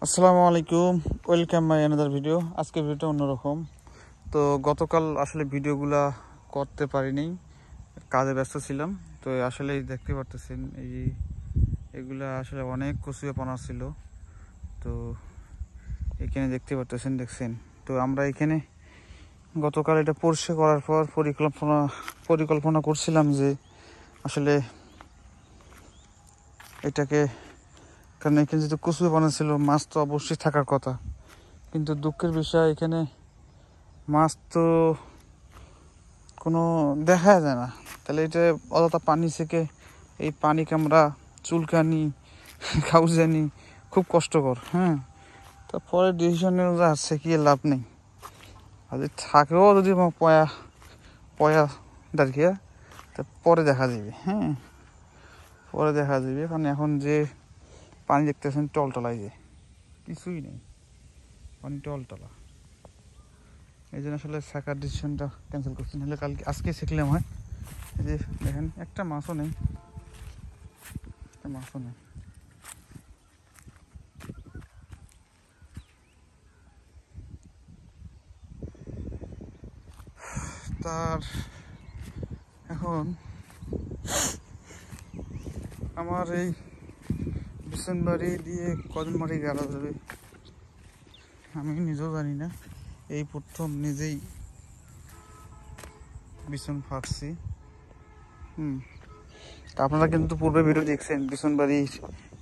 আসসালামু আলাইকুম, welcome my another video. আজকে ভিডিওটা অন্যরকম। তো গতকাল আসলে ভিডিওগুলা করতে পারিনি, কাজে ব্যস্ত ছিলাম। তো আসলে দেখতে পারতেছেন এগুলা আসলে অনেক কচুয়াপনা ছিল। তো এখানে দেখতে দেখছেন। তো আমরা এখানে গতকাল এটা পরিষ্কার করার পর পরিকল্পনা করছিলাম যে আসলে এটাকে, কারণ এখানে যেহেতু কচুয়াপনা ছিল, মাছ তো অবশ্যই থাকার কথা, কিন্তু দুঃখের বিষয় এখানে মাছ তো কোনো দেখা যায় না। তাহলে এটা অযথা পানি থেকে এই পানি কামড়া, চুলকানি, খাউজানি খুব কষ্টকর। তারপরে ডিসিশন নিয়ে আসছে কি লাভ নেই, আর যদি থাকেও যদি পয়া পয়া দাঁড়িয়ে তা পরে দেখা যাবে। পরে দেখা যাবে, কারণ এখন যে পানি দেখতেছেন টলটলাই, যে কিছুই নেই, পানি টলটলা। এই জন্য আসলে শাখার ডিসিশনটা ক্যান্সেল করছি, নাহলে কালকে আজকে শিখলাম হয়। এই যে দেখেন একটা মাছও নেই, তার এখন আমার এই বিছনবাড়ি দিয়ে কজন মাটি গাড়া যাবে আমি নিজেও জানি না। এই প্রথম নিজেই বিছন ফাটছি। আপনারা কিন্তু পূর্বে ভিডিও দেখছেন বিছনবাড়ি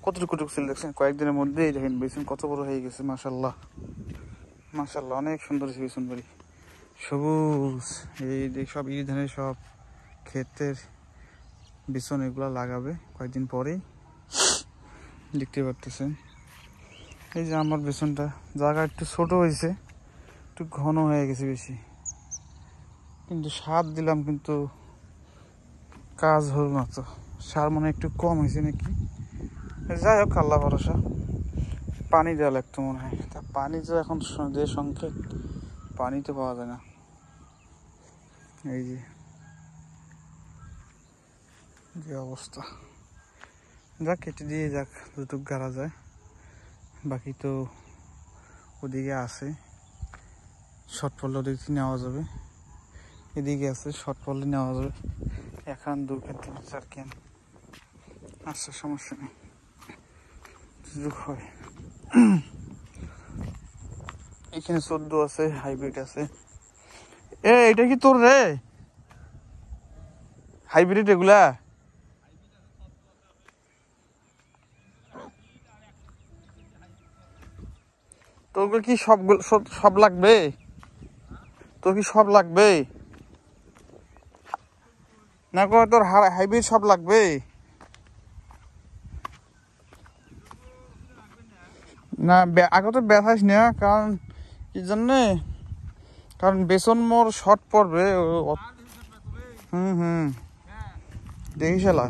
কতটুকু ছিল, দেখছেন কয়েকদিনের মধ্যেই দেখেন বিছন কত বড় হয়ে গেছে। মাশাল্লাহ মাশাল্লাহ, অনেক সুন্দর হয়েছে বিছনবাড়ি, সবুজ। এই সব ধানের সব ক্ষেতের বিছন এগুলো লাগাবে কয়েকদিন পরেই, দেখতে পারতেছেন। এই যে আমার বিছনটা জায়গা একটু ছোট হয়েছে, একটু ঘন হয়ে গেছে বেশি, কিন্তু সার দিলাম কিন্তু কাজ হল না। তো সার মনে একটু কম হয়েছে নাকি, যাই হোক আল্লাহ ভরসা। পানি দেওয়া লাগতো মনে হয়, তা পানি তো এখন যে সংকেত, পানি তো পাওয়া যায় না। এই যে অবস্থা, যাক কেটে দিয়ে যাক, যতটুকু গাড়া যায়। বাকি তো ওদিকে আছে, শর্ট পড়লে ওদিকে নেওয়া যাবে, এদিকে আছে শর্ট পড়লে নেওয়া যাবে। এখন 2 কেন 3-4 কেন আচ্ছা, সমস্যা নেই, সুযোগ হয়। এখানে 14 আছে, হাইব্রিড আছে। এটা কি তোর রে হাইব্রিড এগুলা? তোর কি সব লাগবে? তোর কি সব লাগবে না? তোর হাইব্রিড সব লাগবে না? আগে তো ব্যথাইস না, কারণ কি জন্যে, কারণ বেসন মোর শর্ট পড়বে। দেখি শালা,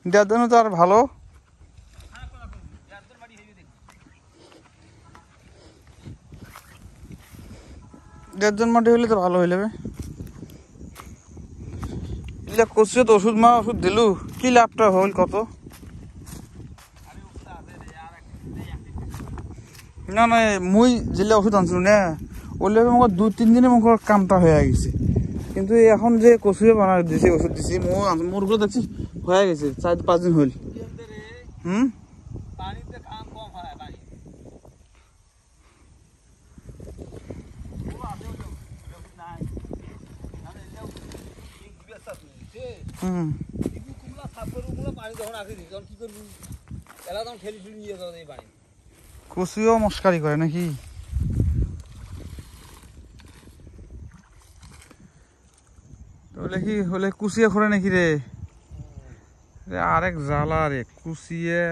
দেওয়ার জন্য তো আর ভালো। দেড়জন মাটি হইলে তো ভালো হয়ে যাবে। এটা করছে তো ওষুধ দিলু, কি লাভটা হইল কত? না না, মুই যেলে ওষুধ আনছিল না, ওলে মোক 2-3 দিনে মোক কামটা হয়ে গেছে। কিন্তু এখন যে কচুয়ে বানা দিছে, ওষুধ দিছি, মোর গুলো দেখছি হয়ে গেছে 4-5 দিন হইল। কচুও মস্কারি করে নাকি? হলে কুচিয়ে করে নাকি রে? আরেক জ্বালা রে কুচিয়ে।